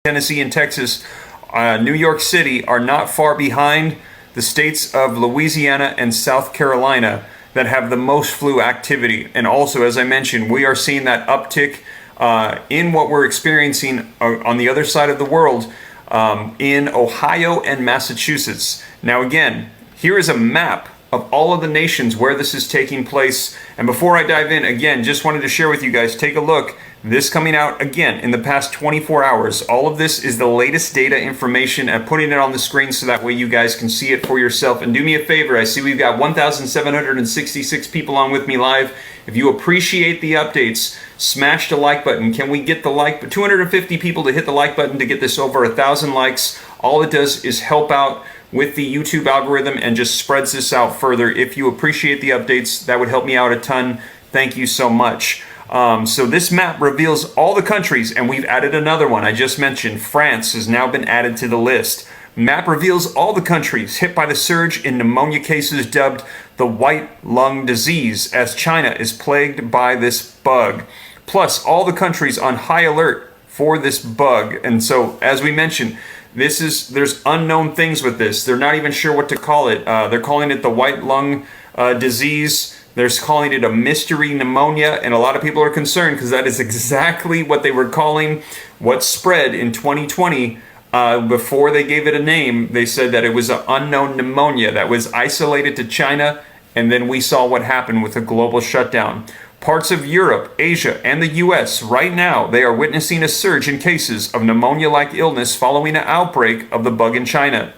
Tennessee and Texas, New York City are not far behind the states of Louisiana and South Carolina that have the most flu activity. And also, as I mentioned, we are seeing that uptick in what we're experiencing on the other side of the world in Ohio and Massachusetts. Now again, here is a map of all of the nations where this is taking place. And before I dive in, again, just wanted to share with you guys, take a look. This coming out again in the past 24 hours. All of this is the latest data information and putting it on the screen so that way you guys can see it for yourself. And do me a favor, I see we've got 1,766 people on with me live. If you appreciate the updates, smash the like button. Can we get the like, 250 people to hit the like button to get this over 1,000 likes? All it does is help out with the YouTube algorithm and just spreads this out further. If you appreciate the updates, that would help me out a ton. Thank you so much. So this map reveals all the countries, and we've added another one. I just mentioned France has now been added to the list. Map reveals all the countries hit by the surge in pneumonia cases dubbed the white lung disease, as China is plagued by this bug. Plus all the countries on high alert for this bug. And so, as we mentioned, there's unknown things with this. They're not even sure what to call it. They're calling it the white lung disease. They're calling it a mystery pneumonia, and a lot of people are concerned because that is exactly what they were calling what spread in 2020. Before they gave it a name, they said that it was an unknown pneumonia that was isolated to China, and then we saw what happened with a global shutdown. Parts of Europe, Asia, and the US right now, they are witnessing a surge in cases of pneumonia-like illness following an outbreak of the bug in China.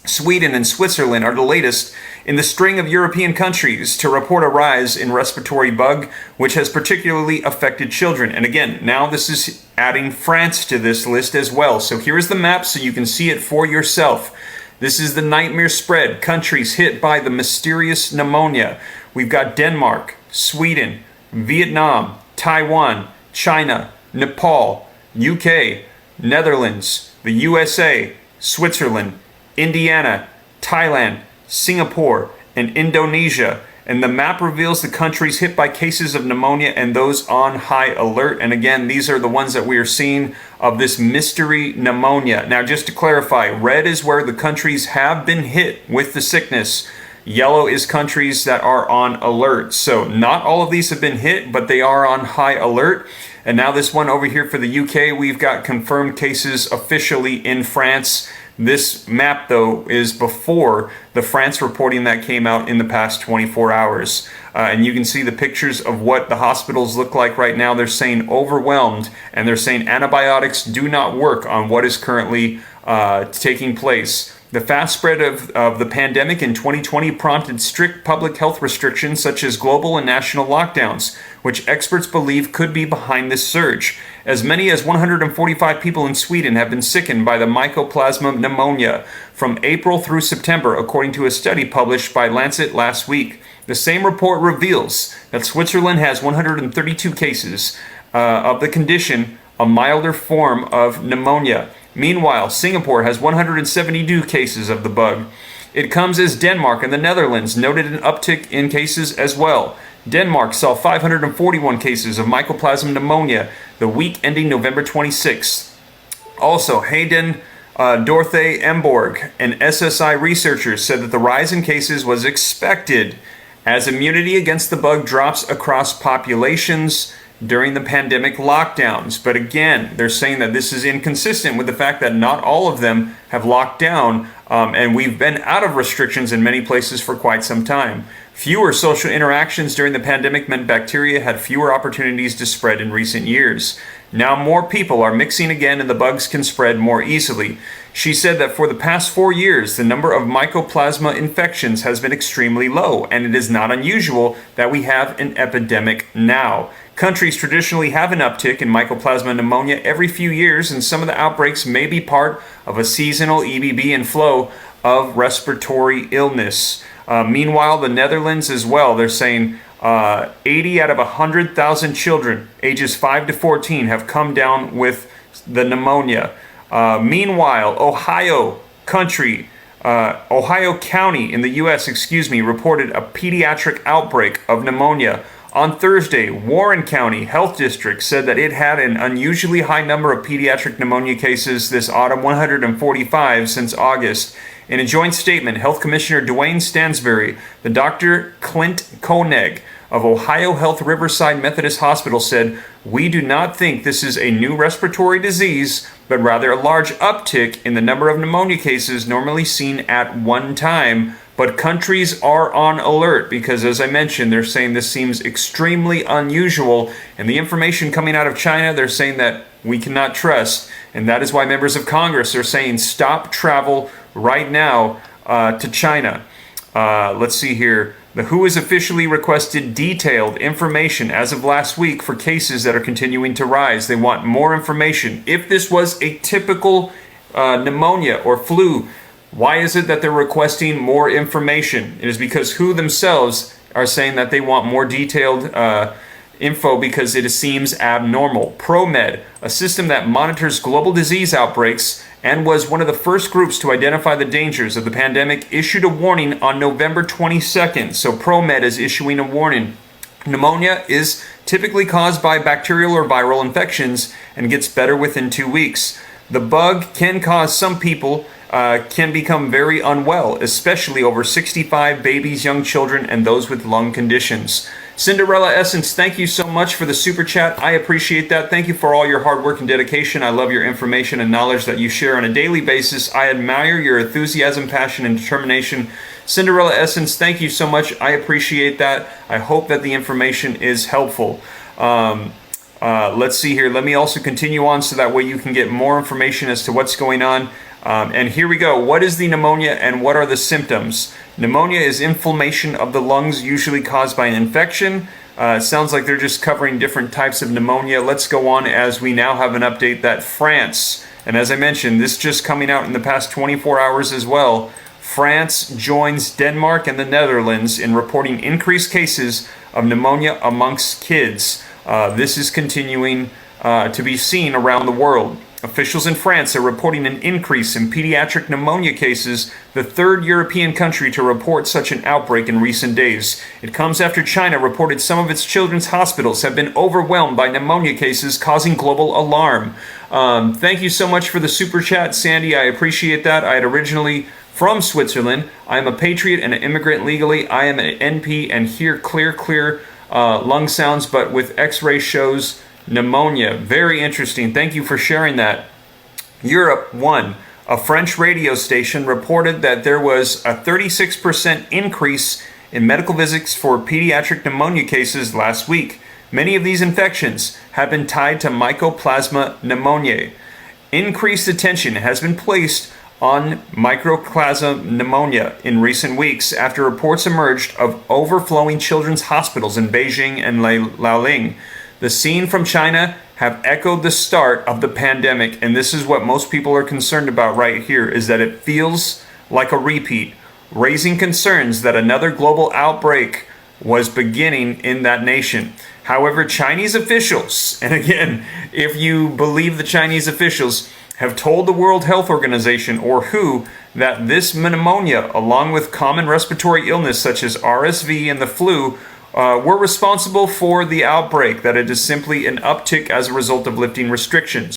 Sweden and Switzerland are the latest in the string of European countries to report a rise in respiratory bug, which has particularly affected children. And again, now this is adding France to this list as well. So here is the map so you can see it for yourself. This is the nightmare spread, countries hit by the mysterious pneumonia. We've got Denmark, Sweden, Vietnam, Taiwan, China, Nepal, UK, Netherlands, the USA, Switzerland, Indiana, Thailand, Singapore, and Indonesia. And the map reveals the countries hit by cases of pneumonia and those on high alert. And again, these are the ones that we are seeing of this mystery pneumonia. Now, just to clarify, red is where the countries have been hit with the sickness. Yellow is countries that are on alert. So not all of these have been hit, but they are on high alert. And now this one over here for the UK, we've got confirmed cases officially in France. This map, though, is before the France reporting that came out in the past 24 hours. And you can see the pictures of what the hospitals look like right now. They're saying overwhelmed, and they're saying antibiotics do not work on what is currently taking place. The fast spread of the pandemic in 2020 prompted strict public health restrictions such as global and national lockdowns, which experts believe could be behind this surge. As many as 145 people in Sweden have been sickened by the Mycoplasma pneumonia from April through September, according to a study published by Lancet last week. The same report reveals that Switzerland has 132 cases of the condition, a milder form of pneumonia. Meanwhile, Singapore has 172 cases of the bug. It comes as Denmark and the Netherlands noted an uptick in cases as well. Denmark saw 541 cases of Mycoplasma pneumonia the week ending November 26th. Also, Hayden Dorthe Emborg and SSI researchers said that the rise in cases was expected as immunity against the bug drops across populations during the pandemic lockdowns. But again, they're saying that this is inconsistent with the fact that not all of them have locked down, and we've been out of restrictions in many places for quite some time. Fewer social interactions during the pandemic meant bacteria had fewer opportunities to spread in recent years. Now more people are mixing again and the bugs can spread more easily. She said that for the past 4 years, the number of Mycoplasma infections has been extremely low, and it is not unusual that we have an epidemic now. Countries traditionally have an uptick in Mycoplasma pneumonia every few years, and some of the outbreaks may be part of a seasonal EBV inflow of respiratory illness. Meanwhile, the Netherlands as well, they're saying 80 out of 100,000 children ages 5 to 14 have come down with the pneumonia. Meanwhile, Ohio County in the U.S., reported a pediatric outbreak of pneumonia On Thursday, Warren County Health District said that it had an unusually high number of pediatric pneumonia cases this autumn, 145 since August. In a joint statement, Health Commissioner Dwayne Stansbury, the Dr. Clint Koenig of Ohio Health Riverside Methodist Hospital said, "We do not think this is a new respiratory disease, but rather a large uptick in the number of pneumonia cases normally seen at one time. But countries are on alert because, as I mentioned, they're saying this seems extremely unusual. And the information coming out of China, they're saying that we cannot trust. And that is why members of Congress are saying stop travel right now to China." Let's see here. The WHO has officially requested detailed information as of last week for cases that are continuing to rise. They want more information. If this was a typical pneumonia or flu, why is it that they're requesting more information? It is because WHO themselves are saying that they want more detailed info because it seems abnormal. ProMed, a system that monitors global disease outbreaks and was one of the first groups to identify the dangers of the pandemic, issued a warning on November 22nd. So ProMed is issuing a warning. Pneumonia is typically caused by bacterial or viral infections and gets better within 2 weeks. The bug can cause some people can become very unwell, especially over 65, babies, young children, and those with lung conditions. Cinderella Essence, thank you so much for the super chat. I appreciate that. Thank you for all your hard work and dedication. I love your information and knowledge that you share on a daily basis. I admire your enthusiasm, passion, and determination. Cinderella Essence, thank you so much. I appreciate that. I hope that the information is helpful. Let's see here. Let me also continue on so that way you can get more information as to what's going on. And here we go. What is the pneumonia and what are the symptoms? Pneumonia is inflammation of the lungs, usually caused by an infection. It sounds like they're just covering different types of pneumonia. Let's go on as we now have an update that France, and as I mentioned, this just coming out in the past 24 hours as well, France joins Denmark and the Netherlands in reporting increased cases of pneumonia amongst kids. This is continuing to be seen around the world. Officials in France are reporting an increase in pediatric pneumonia cases, the third European country to report such an outbreak in recent days. It comes after China reported some of its children's hospitals have been overwhelmed by pneumonia cases, causing global alarm. Thank you so much for the super chat, Sandy. I appreciate that. I had originally from Switzerland. I am a patriot and an immigrant legally. I am an NP and hear clear lung sounds, but with x-ray shows pneumonia. Very interesting. Thank you for sharing that. Europe 1. A French radio station reported that there was a 36% increase in medical visits for pediatric pneumonia cases last week. Many of these infections have been tied to Mycoplasma pneumoniae. Increased attention has been placed on Mycoplasma pneumonia in recent weeks after reports emerged of overflowing children's hospitals in Beijing and Liaoning. The scene from China have echoed the start of the pandemic, and this is what most people are concerned about right here, is that it feels like a repeat, raising concerns that another global outbreak was beginning in that nation. However, Chinese officials, and again, if you believe the Chinese officials, have told the World Health Organization, or WHO, that this pneumonia, along with common respiratory illness such as RSV and the flu, were responsible for the outbreak, that it is simply an uptick as a result of lifting restrictions.